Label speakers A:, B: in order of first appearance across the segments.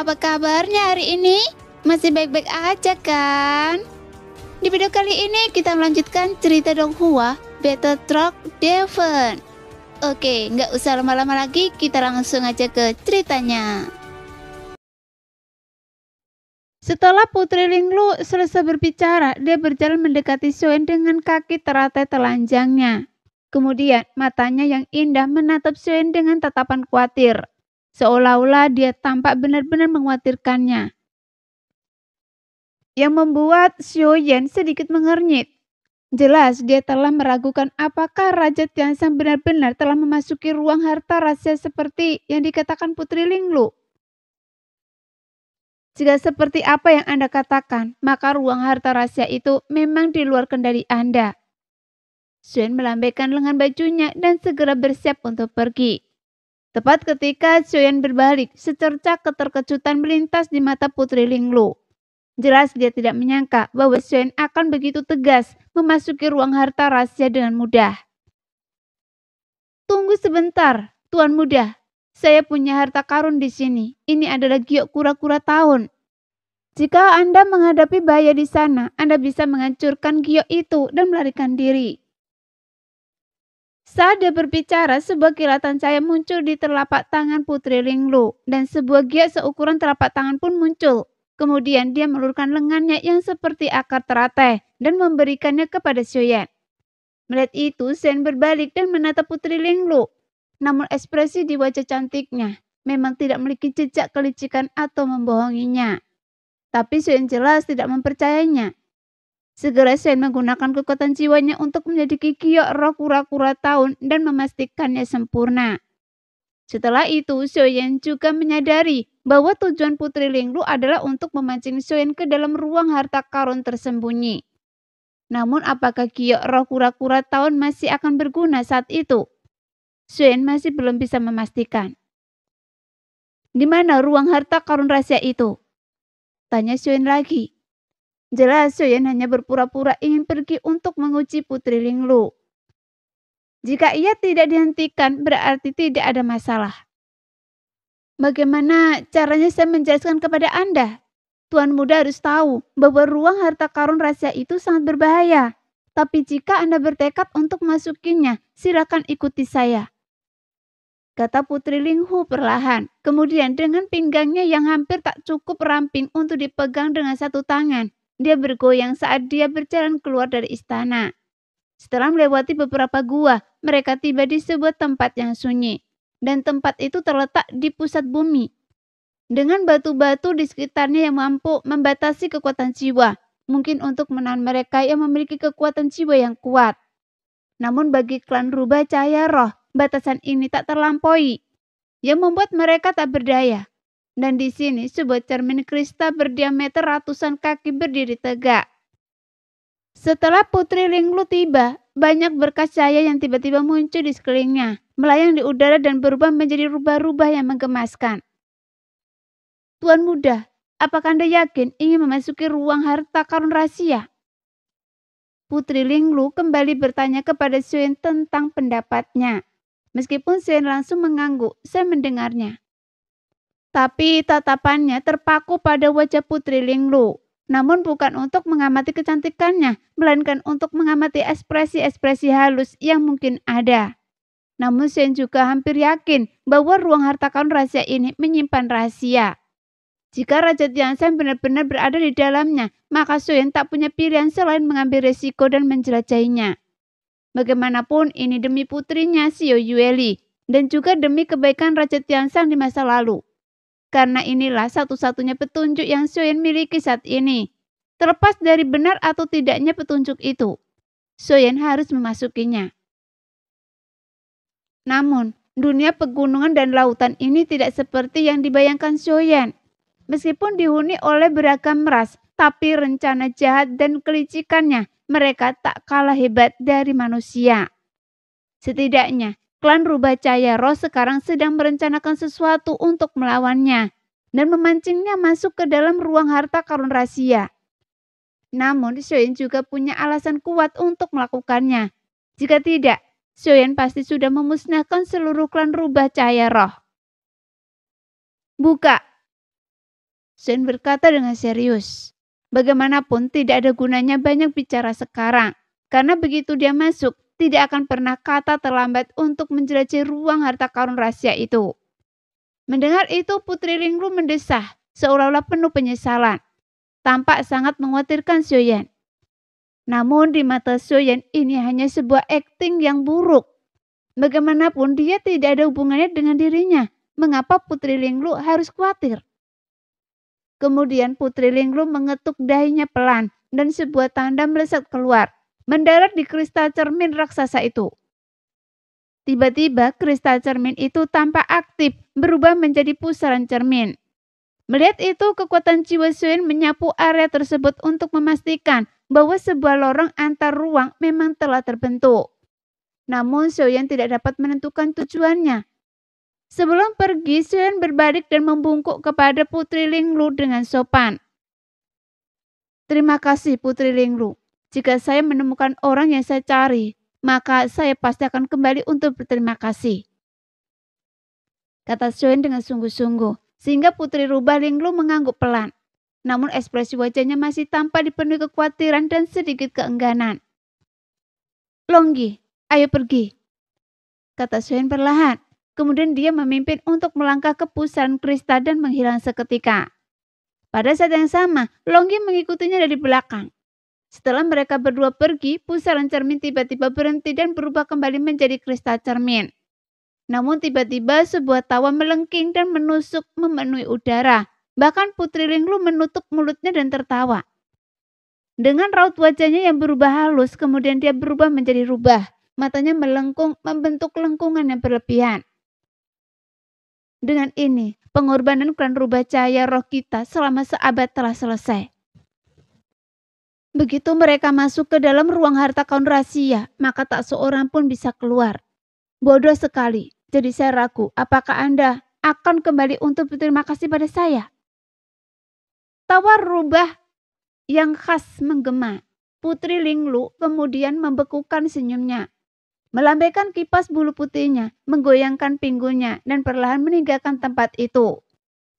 A: apa kabarnya hari ini? Masih baik-baik aja kan? Di video kali ini kita melanjutkan cerita Donghua Battle Truck Devon. Oke, nggak usah lama-lama lagi, kita langsung aja ke ceritanya. Setelah Putri Linglu selesai berbicara, dia berjalan mendekati Suen dengan kaki teratai telanjangnya. Kemudian matanya yang indah menatap Suen dengan tatapan khawatir. Seolah-olah dia tampak benar-benar mengkhawatirkannya. Yang membuat Xiaoyan sedikit mengernyit. Jelas dia telah meragukan apakah Raja Tianshan benar-benar telah memasuki ruang harta rahasia seperti yang dikatakan Putri Linglu. Jika seperti apa yang Anda katakan, maka ruang harta rahasia itu memang di luar kendali Anda. Suen melambaikan lengan bajunya dan segera bersiap untuk pergi. Tepat ketika Xiaoyan berbalik, secercah keterkejutan melintas di mata Putri Linglu. Jelas dia tidak menyangka bahwa Xiaoyan akan begitu tegas memasuki ruang harta rahasia dengan mudah. Tunggu sebentar, Tuan Muda. Saya punya harta karun di sini. Ini adalah giok kura-kura tahun. Jika Anda menghadapi bahaya di sana, Anda bisa menghancurkan giok itu dan melarikan diri. Saat dia berbicara, sebuah kilatan cahaya muncul di telapak tangan Putri Linglu dan sebuah giok seukuran telapak tangan pun muncul. Kemudian dia meluruskan lengannya yang seperti akar teratai dan memberikannya kepada Xiaoyan. Melihat itu, Xiaoyan berbalik dan menatap Putri Linglu. Namun ekspresi di wajah cantiknya memang tidak memiliki jejak kelicikan atau membohonginya. Tapi Xiaoyan jelas tidak mempercayainya. Segera Xiaoyan menggunakan kekuatan jiwanya untuk menyelidiki giok roh kura-kura tahun dan memastikannya sempurna. Setelah itu, Xiaoyan juga menyadari bahwa tujuan Putri Linglu adalah untuk memancing Xiaoyan ke dalam ruang harta karun tersembunyi. Namun apakah giok roh kura-kura tahun masih akan berguna saat itu? Xiaoyan masih belum bisa memastikan. Di mana ruang harta karun rahasia itu? Tanya Xiaoyan lagi. Jelas Xiaoyan hanya berpura-pura ingin pergi untuk menguji Putri Linglu. Jika ia tidak dihentikan, berarti tidak ada masalah. Bagaimana caranya saya menjelaskan kepada Anda? Tuan Muda harus tahu bahwa ruang harta karun rahasia itu sangat berbahaya. Tapi jika Anda bertekad untuk masukinya, silakan ikuti saya. Kata Putri Linghu perlahan. Kemudian dengan pinggangnya yang hampir tak cukup ramping untuk dipegang dengan satu tangan, dia bergoyang saat dia berjalan keluar dari istana. Setelah melewati beberapa gua, mereka tiba di sebuah tempat yang sunyi. Dan tempat itu terletak di pusat bumi. Dengan batu-batu di sekitarnya yang mampu membatasi kekuatan jiwa. Mungkin untuk menahan mereka yang memiliki kekuatan jiwa yang kuat. Namun bagi klan rubah cahaya roh, batasan ini tak terlampaui. Yang membuat mereka tak berdaya. Dan di sini sebuah cermin kristal berdiameter ratusan kaki berdiri tegak. Setelah Putri Linglu tiba, banyak berkas cahaya yang tiba-tiba muncul di sekelilingnya, melayang di udara dan berubah menjadi rubah-rubah yang menggemaskan. Tuan Muda, apakah Anda yakin ingin memasuki ruang harta karun rahasia? Putri Linglu kembali bertanya kepada Xiaoyan tentang pendapatnya. Meskipun Xiaoyan langsung mengangguk, saya mendengarnya. Tapi tatapannya terpaku pada wajah Putri Linglu. Namun bukan untuk mengamati kecantikannya, melainkan untuk mengamati ekspresi-ekspresi halus yang mungkin ada. Namun Xiaoyan juga hampir yakin bahwa ruang harta karun rahasia ini menyimpan rahasia. Jika Raja Tianshan benar-benar berada di dalamnya, maka Xiaoyan tak punya pilihan selain mengambil resiko dan menjelajahinya. Bagaimanapun ini demi putrinya Xiao Yueli dan juga demi kebaikan Raja Tianshan di masa lalu. Karena inilah satu-satunya petunjuk yang Xiaoyan miliki saat ini. Terlepas dari benar atau tidaknya petunjuk itu, Xiaoyan harus memasukinya. Namun, dunia pegunungan dan lautan ini tidak seperti yang dibayangkan Xiaoyan. Meskipun dihuni oleh beragam ras, tapi rencana jahat dan kelicikannya, mereka tak kalah hebat dari manusia. Setidaknya, klan rubah cahaya roh sekarang sedang merencanakan sesuatu untuk melawannya dan memancingnya masuk ke dalam ruang harta karun rahasia. Namun, Xiaoyan juga punya alasan kuat untuk melakukannya. Jika tidak, Xiaoyan pasti sudah memusnahkan seluruh klan rubah cahaya roh. Buka! Suen berkata dengan serius. Bagaimanapun tidak ada gunanya banyak bicara sekarang. Karena begitu dia masuk, tidak akan pernah kata terlambat untuk menjelajahi ruang harta karun rahasia itu. Mendengar itu, Putri Linglong mendesah, seolah-olah penuh penyesalan. Tampak sangat mengkhawatirkan Xiaoyan. Namun di mata Xiaoyan ini hanya sebuah akting yang buruk. Bagaimanapun dia tidak ada hubungannya dengan dirinya. Mengapa Putri Linglong harus khawatir? Kemudian Putri Linglong mengetuk dahinya pelan dan sebuah tanda melesat keluar, mendarat di kristal cermin raksasa itu. Tiba-tiba kristal cermin itu tampak aktif, berubah menjadi pusaran cermin. Melihat itu, kekuatan jiwa Xiaoyan menyapu area tersebut untuk memastikan bahwa sebuah lorong antar ruang memang telah terbentuk. Namun Xiaoyan tidak dapat menentukan tujuannya. Sebelum pergi, Xiaoyan berbalik dan membungkuk kepada Putri Linglong dengan sopan. Terima kasih Putri Linglong. Jika saya menemukan orang yang saya cari, maka saya pasti akan kembali untuk berterima kasih. Kata Xiaoyan dengan sungguh-sungguh, sehingga Putri Rubah Linglong mengangguk pelan. Namun ekspresi wajahnya masih tampak dipenuhi kekhawatiran dan sedikit keengganan. Longgi, ayo pergi, kata Xiaoyan perlahan. Kemudian dia memimpin untuk melangkah ke pusaran kristal dan menghilang seketika. Pada saat yang sama, Longgi mengikutinya dari belakang. Setelah mereka berdua pergi, pusaran cermin tiba-tiba berhenti dan berubah kembali menjadi kristal cermin. Namun tiba-tiba sebuah tawa melengking dan menusuk memenuhi udara. Bahkan Putri Linglong menutup mulutnya dan tertawa. Dengan raut wajahnya yang berubah halus, kemudian dia berubah menjadi rubah. Matanya melengkung, membentuk lengkungan yang berlebihan. Dengan ini, pengorbanan klan rubah cahaya roh kita selama seabad telah selesai. Begitu mereka masuk ke dalam ruang harta karun rahasia, maka tak seorang pun bisa keluar. Bodoh sekali, jadi saya ragu apakah Anda akan kembali untuk berterima kasih pada saya. Tawa rubah yang khas menggema. Putri Linglong kemudian membekukan senyumnya. Melambaikan kipas bulu putihnya, menggoyangkan pinggulnya, dan perlahan meninggalkan tempat itu.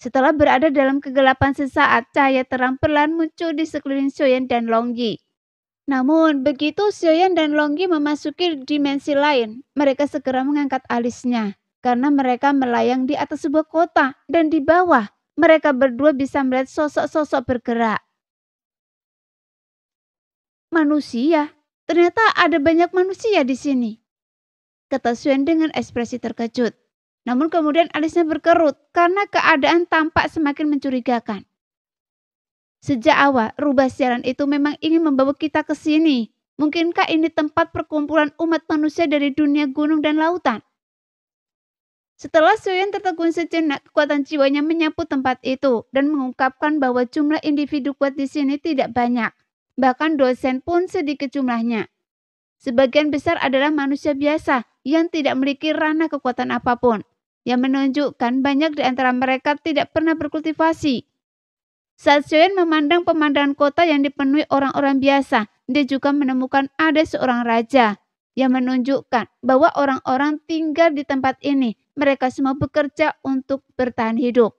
A: Setelah berada dalam kegelapan sesaat, cahaya terang perlahan muncul di sekeliling Xiaoyan dan Longgi. Namun, begitu Xiaoyan dan Longgi memasuki dimensi lain, mereka segera mengangkat alisnya, karena mereka melayang di atas sebuah kota, dan di bawah, mereka berdua bisa melihat sosok-sosok bergerak. Manusia? Ternyata ada banyak manusia di sini, kata Xiaoyan dengan ekspresi terkejut. Namun kemudian alisnya berkerut karena keadaan tampak semakin mencurigakan. Sejak awal, rubah siaran itu memang ingin membawa kita ke sini. Mungkinkah ini tempat perkumpulan umat manusia dari dunia gunung dan lautan? Setelah Xiaoyan tertegun sejenak, kekuatan jiwanya menyapu tempat itu dan mengungkapkan bahwa jumlah individu kuat di sini tidak banyak. Bahkan dosen pun sedikit jumlahnya. Sebagian besar adalah manusia biasa yang tidak memiliki ranah kekuatan apapun, yang menunjukkan banyak di antara mereka tidak pernah berkultivasi. Saat Xiaoyan memandang pemandangan kota yang dipenuhi orang-orang biasa, dia juga menemukan ada seorang raja, yang menunjukkan bahwa orang-orang tinggal di tempat ini, mereka semua bekerja untuk bertahan hidup.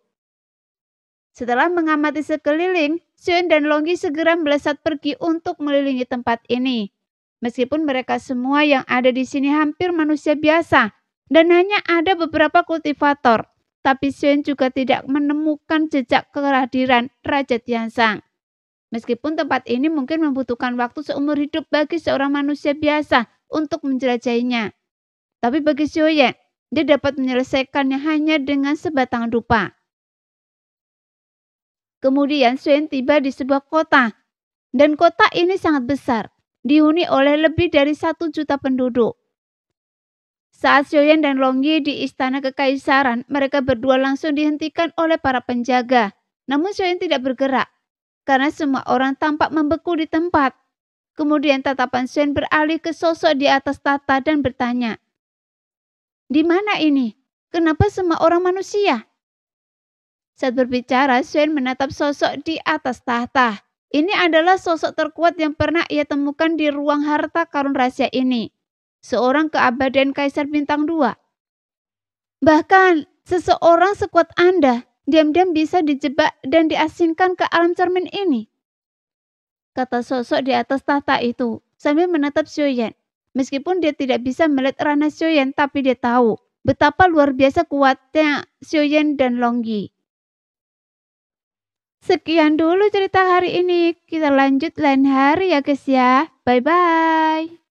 A: Setelah mengamati sekeliling, Xiaoyan dan Longgi segera melesat pergi untuk mengelilingi tempat ini. Meskipun mereka semua yang ada di sini hampir manusia biasa dan hanya ada beberapa kultivator, tapi Xiaoyan juga tidak menemukan jejak kehadiran Raja Tianshang. Meskipun tempat ini mungkin membutuhkan waktu seumur hidup bagi seorang manusia biasa untuk menjelajahinya. Tapi bagi Xiaoyan, dia dapat menyelesaikannya hanya dengan sebatang dupa. Kemudian Xiaoyan tiba di sebuah kota, dan kota ini sangat besar, dihuni oleh lebih dari 1 juta penduduk. Saat Xiaoyan dan Longgi di istana kekaisaran, mereka berdua langsung dihentikan oleh para penjaga. Namun Xiaoyan tidak bergerak, karena semua orang tampak membeku di tempat. Kemudian tatapan Xiaoyan beralih ke sosok di atas tahta dan bertanya, "Di mana ini? Kenapa semua orang manusia?" Saat berbicara, Xiaoyan menatap sosok di atas tahta. Ini adalah sosok terkuat yang pernah ia temukan di ruang harta karun rahasia ini. Seorang keabadian Kaisar Bintang 2. Bahkan, seseorang sekuat Anda, diam-diam bisa dijebak dan diasingkan ke alam cermin ini, kata sosok di atas tahta itu sambil menatap Xiuyan. Meskipun dia tidak bisa melihat ranah Xiuyan, tapi dia tahu betapa luar biasa kuatnya Xiuyan dan Longyi. Sekian dulu cerita hari ini. Kita lanjut lain hari ya guys ya. Bye-bye.